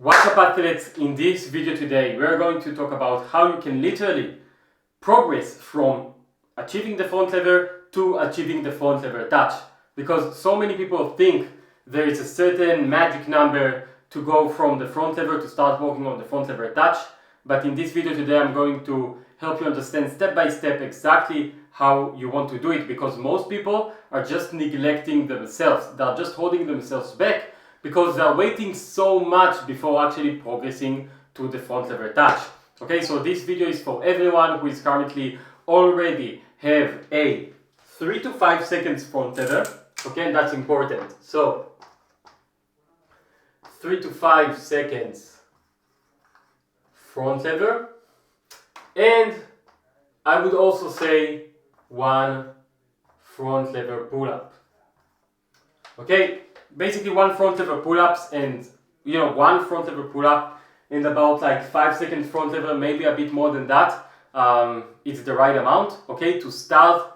What's up, athletes? In this video today we are going to talk about how you can literally progress from achieving the front lever to achieving the front lever touch, because so many people think there is a certain magic number to go from the front lever to start working on the front lever touch. But in this video today I'm going to help you understand step by step exactly how you want to do it, because most people are just neglecting themselves. They're just holding themselves back because they're waiting so much before actually progressing to the front lever touch. Okay, so this video is for everyone who is currently already have a 3 to 5 seconds front lever. Okay, and that's important. So 3 to 5 seconds front lever, and I would also say 1 front lever pull-up. Okay, basically 1 front lever pull-ups and 1 front lever pull-up and about like 5 seconds front lever, maybe a bit more than that. It's the right amount, okay, to start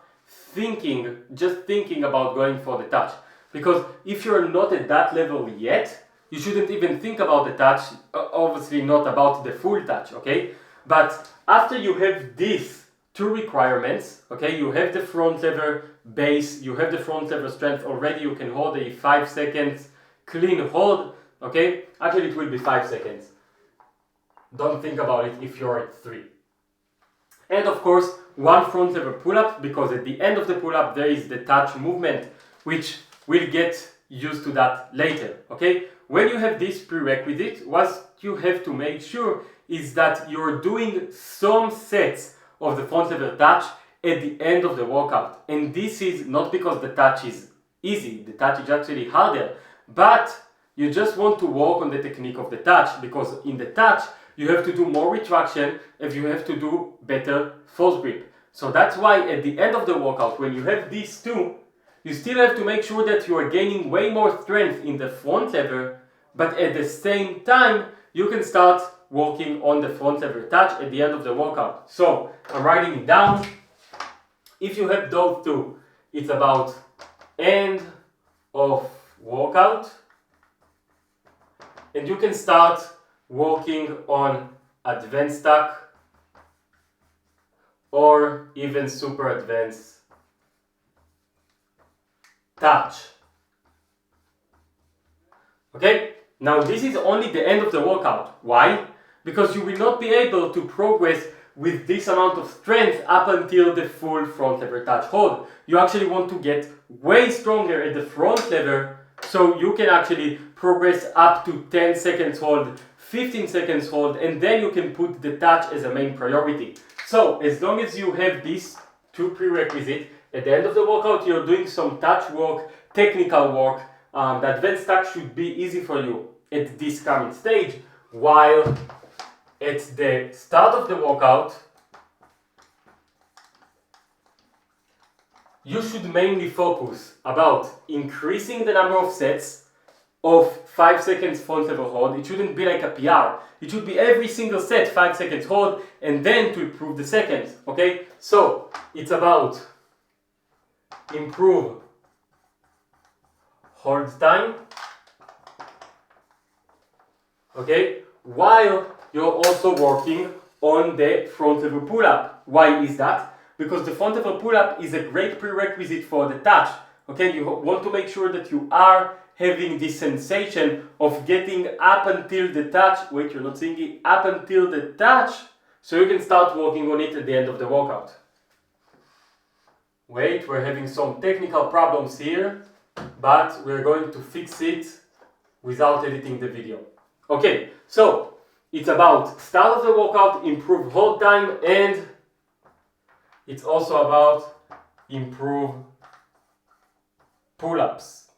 just thinking about going for the touch. Because if you're not at that level yet, you shouldn't even think about the touch, obviously not about the full touch, okay? But after you have these 2 requirements, okay, you have the front lever base, you have the front lever strength already, you can hold a 5 seconds clean hold, okay? Actually it will be 5 seconds. Don't think about it if you're at 3. And of course, 1 front lever pull-up, because at the end of the pull-up there is the touch movement, which we'll get used to that later, okay? When you have this prerequisite, what you have to make sure is that you're doing some sets of the front lever touch at the end of the workout. And this is not because the touch is easy, the touch is actually harder, but you just want to work on the technique of the touch, because in the touch you have to do more retraction and you have to do better force grip. So that's why at the end of the workout, when you have these 2, you still have to make sure that you are gaining way more strength in the front lever, but at the same time you can start working on the front lever touch at the end of the workout. So I'm writing it down. If you have those 2, it's about end of workout, and you can start working on advanced stack or even super advanced touch. Okay, now this is only the end of the workout. Why? Because you will not be able to progress with this amount of strength up until the full front lever touch hold. You actually want to get way stronger at the front lever, so you can actually progress up to 10 seconds hold, 15 seconds hold, and then you can put the touch as a main priority. So as long as you have these 2 prerequisites, at the end of the workout you're doing some touch work, technical work. The advanced stack should be easy for you at this current stage, while at the start of the workout you should mainly focus about increasing the number of sets of 5 seconds front lever hold. It shouldn't be like a PR. It should be every single set 5 seconds hold, and then to improve the seconds, okay? So it's about improve hold time, okay, while you're also working on the front lever pull-up. Why is that? Because the front lever pull-up is a great prerequisite for the touch, okay? You want to make sure that you are having this sensation of getting up until the touch. Wait, you're not seeing it. Up until the touch, so you can start working on it at the end of the workout. Wait, we're having some technical problems here, but we're going to fix it without editing the video. Okay, so it's about start of the workout, improve hold time, and it's also about improve pull-ups.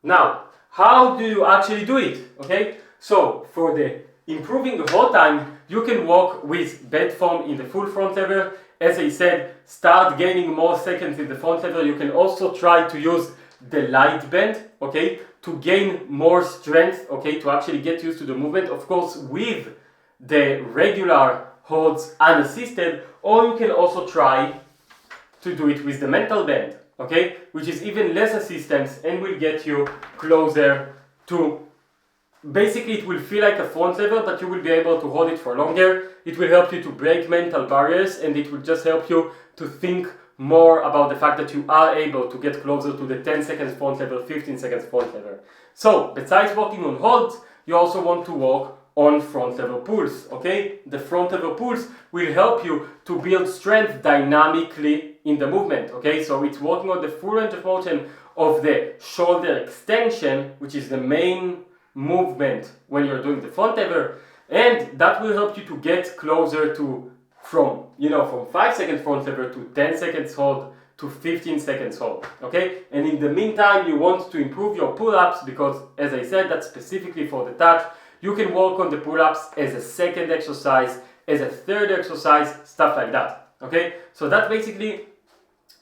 Now, how do you actually do it? Okay, so for the improving the hold time, you can work with bed form in the full front lever. As I said, start gaining more seconds in the front lever. You can also try to use the light band, okay, to gain more strength, okay, to actually get used to the movement, of course with the regular holds unassisted, or you can also try to do it with the mental band, okay, which is even less assistance and will get you closer to, basically it will feel like a front lever, but you will be able to hold it for longer. It will help you to break mental barriers, and it will just help you to think more about the fact that you are able to get closer to the 10 seconds front lever, 15 seconds front lever. So besides working on holds, you also want to work on front lever pulls, okay? The front lever pulls will help you to build strength dynamically in the movement, okay? So it's working on the full range of motion of the shoulder extension, which is the main movement when you're doing the front lever, and that will help you to get closer to from 5 seconds front lever to 10 seconds hold to 15 seconds hold, okay? And in the meantime, you want to improve your pull-ups because, as I said, that's specifically for the touch. You can work on the pull-ups as a second exercise, as a third exercise, stuff like that, okay? So that's basically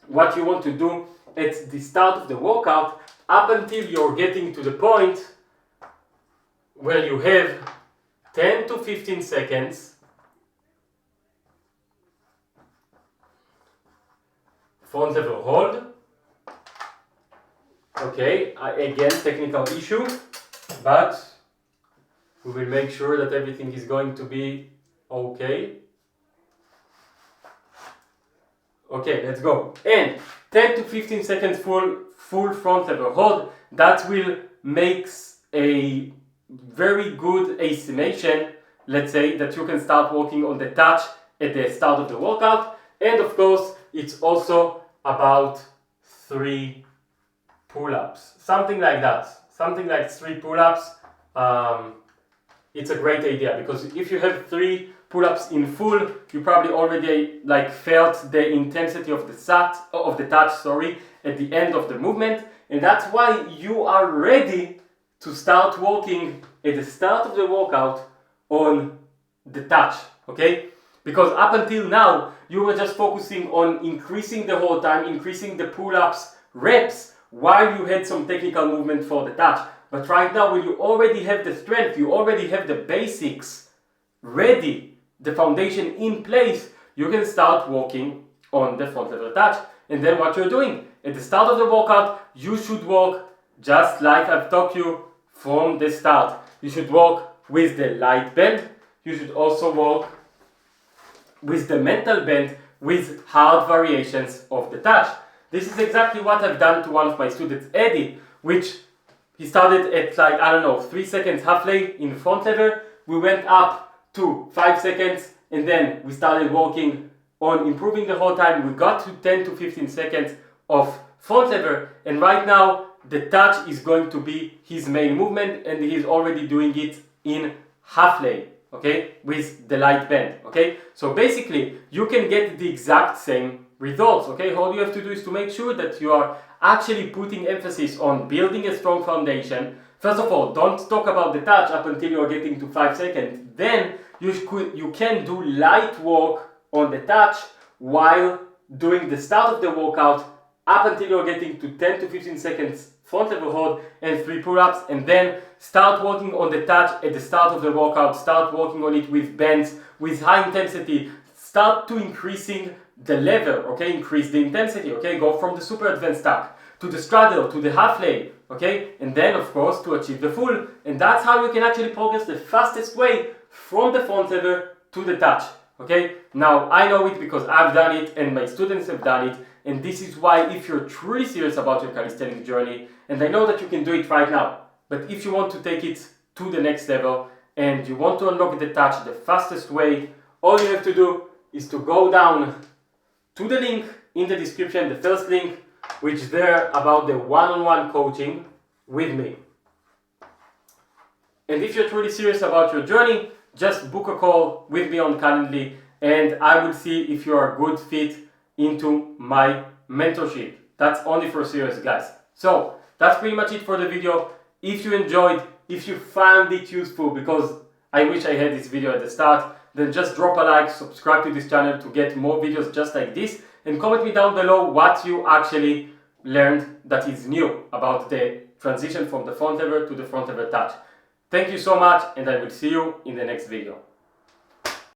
what you want to do at the start of the workout up until you're getting to the point where you have 10 to 15 seconds front lever hold. Okay, again, technical issue, but we will make sure that everything is going to be okay. Okay, let's go. And 10 to 15 seconds full front lever hold. That will make a very good estimation, let's say, that you can start working on the touch at the start of the workout. And of course, it's also about 3 pull-ups, something like that, something like 3 pull-ups. It's a great idea because if you have 3 pull-ups in full, you probably already felt the intensity of the touch, at the end of the movement, and that's why you are ready to start working at the start of the workout on the touch, okay? Because up until now, you were just focusing on increasing the hold time, increasing the pull-ups reps, while you had some technical movement for the touch. But right now, when you already have the strength, you already have the basics ready, the foundation in place, you can start working on the front lever touch. And then what you're doing, at the start of the workout, you should work just like I've taught you from the start. You should work with the light band. You should also work with the mental band with hard variations of the touch. This is exactly what I've done to one of my students, Eddie, which he started at 3 seconds half lay in front lever. We went up to 5 seconds and then we started working on improving the whole time. We got to 10 to 15 seconds of front lever, and right now the touch is going to be his main movement, and he's already doing it in half lay, okay, with the light band, okay? So basically you can get the exact same results, okay? All you have to do is to make sure that you are actually putting emphasis on building a strong foundation. First of all, don't talk about the touch up until you're getting to 5 seconds. Then you can do light work on the touch while doing the start of the workout up until you're getting to 10 to 15 seconds front lever hold and 3 pull-ups, and then start working on the touch at the start of the workout. Start working on it with bands, with high intensity. Start to increasing the level, okay? Increase the intensity, okay? Go from the super advanced stack to the straddle to the half lay, okay? And then of course to achieve the full. And that's how you can actually progress the fastest way from the front lever to the touch, okay? Now I know it because I've done it and my students have done it, and this is why, if you're truly serious about your calisthenics journey, and I know that you can do it right now, but if you want to take it to the next level and you want to unlock the touch the fastest way, all you have to do is to go down to the link in the description, the first link, which is there about the one-on-one coaching with me. And if you're truly serious about your journey, just book a call with me on Calendly, and I will see if you are a good fit into my mentorship. That's only for serious guys. So that's pretty much it for the video. If you enjoyed, if you found it useful, because I wish I had this video at the start, then just drop a like, subscribe to this channel to get more videos just like this, and comment me down below what you actually learned that is new about the transition from the front lever to the front lever touch. Thank you so much, and I will see you in the next video.